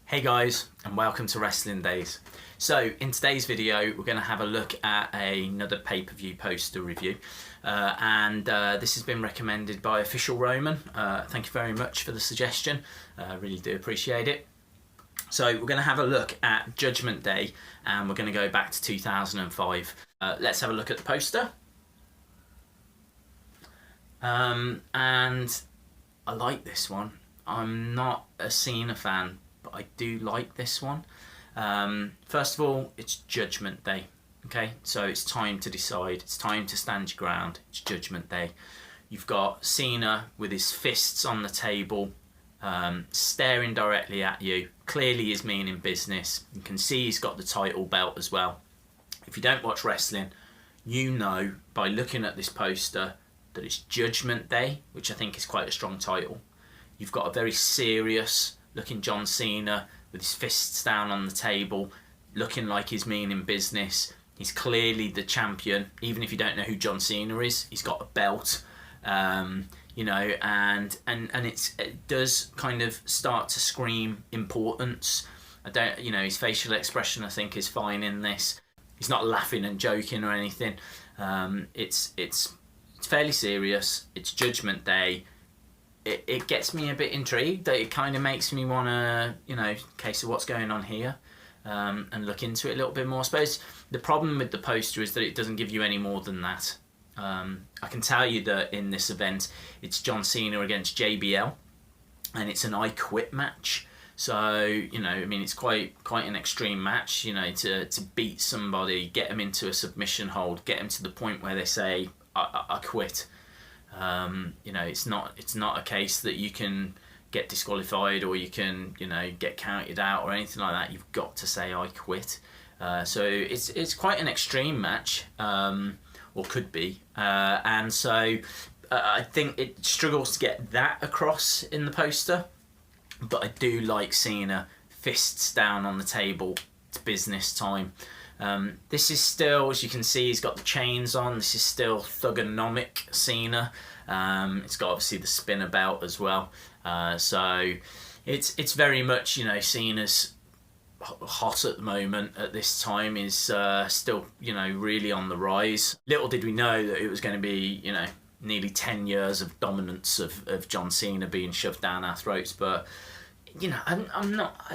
Hey guys, and welcome to Wrestling Days. So in today's video we're going to have a look at another pay-per-view poster review, this has been recommended by Official Roman. Thank you very much for the suggestion, really do appreciate it. So we're going to have a look at Judgment Day, and we're going to go back to 2005. Let's have a look at the poster. And I like this one. I'm not a Cena fan, but I do like this one. First of all, it's Judgment Day. Okay, so it's time to decide. It's time to stand your ground. It's Judgment Day. You've got Cena with his fists on the table, staring directly at you. Clearly is meaning business. You can see he's got the title belt as well. If you don't watch wrestling, you know by looking at this poster that it's Judgment Day, which I think is quite a strong title. You've got a very serious looking John Cena with his fists down on the table, looking like he's meaning business. He's clearly the champion. Even if you don't know who John Cena is, he's got a belt. You know, and it does kind of start to scream importance. His facial expression I think is fine in this. He's not laughing and joking or anything. It's fairly serious. It's Judgment Day. It gets me a bit intrigued. It kind of makes me want to, okay, so what's going on here? And look into it a little bit more. I suppose the problem with the poster is that it doesn't give you any more than that. I can tell you that in this event, it's John Cena against JBL, and it's an I Quit match. So, it's quite an extreme match, to beat somebody, get them into a submission hold, get them to the point where they say, I quit. It's not a case that you can get disqualified or you can, get counted out or anything like that. You've got to say, I quit. So it's quite an extreme match, or could be. And so I think it struggles to get that across in the poster. But I do like Cena, fists down on the table. It's business time. This is still, as you can see, he's got the chains on. This is still thugonomic Cena. It's got obviously the spinner belt as well. So it's very much, Cena's hot at the moment at this time, is still, really on the rise. Little did we know that it was going to be, nearly 10 years of dominance of John Cena being shoved down our throats. But I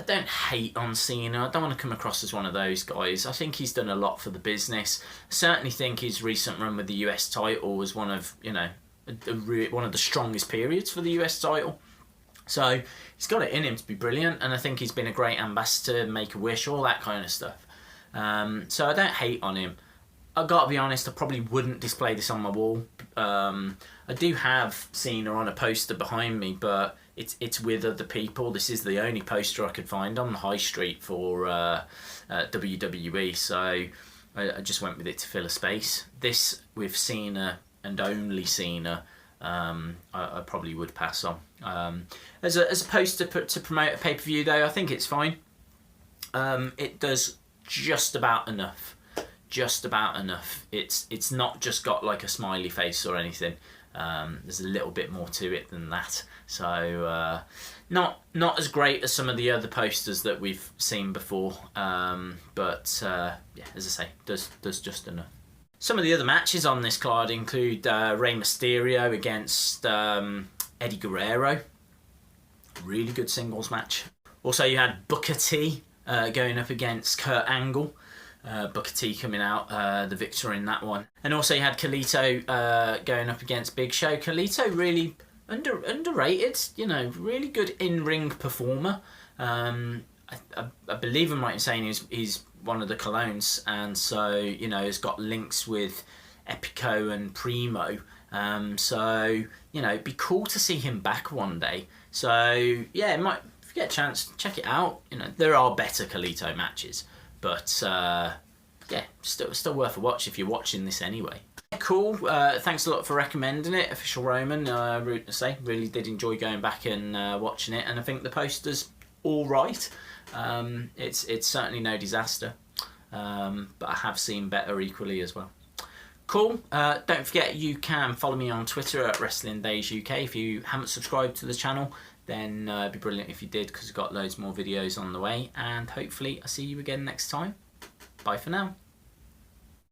don't hate on Cena. I don't want to come across as one of those guys. I think he's done a lot for the business. I certainly think his recent run with the US title was one of, one of the strongest periods for the US title. So he's got it in him to be brilliant, and I think he's been a great ambassador, Make-A-Wish, all that kind of stuff. So I don't hate on him. I've got to be honest, I probably wouldn't display this on my wall. I do have Cena on a poster behind me, but it's with other people. This is the only poster I could find on the high street for WWE, so I just went with it to fill a space. This with Cena and only Cena, I probably would pass on. As a poster to promote a pay-per-view though, I think it's fine. It does just about enough. Just about enough. It's not just got like a smiley face or anything. There's a little bit more to it than that. So not as great as some of the other posters that we've seen before. But yeah, as I say, does just enough. Some of the other matches on this card include Rey Mysterio against Eddie Guerrero. Really good singles match. Also, you had Booker T going up against Kurt Angle. Booker T coming out the victor in that one. And also you had Carlito going up against Big Show. Carlito really underrated, really good in-ring performer. I believe I'm right in saying he's one of the Colognes, and so, has got links with Epico and Primo. So, it'd be cool to see him back one day. So, yeah, if you get a chance, check it out. There are better Carlito matches. But yeah, still worth a watch if you're watching this anyway. Cool. Thanks a lot for recommending it, Official Roman. Really did enjoy going back and watching it, and I think the poster's all right. It's certainly no disaster, but I have seen better equally as well. Cool. Don't forget you can follow me on Twitter at Wrestling Days UK. If you haven't subscribed to the channel, then it'd be brilliant if you did, because we've got loads more videos on the way, and hopefully I'll see you again next time. Bye for now.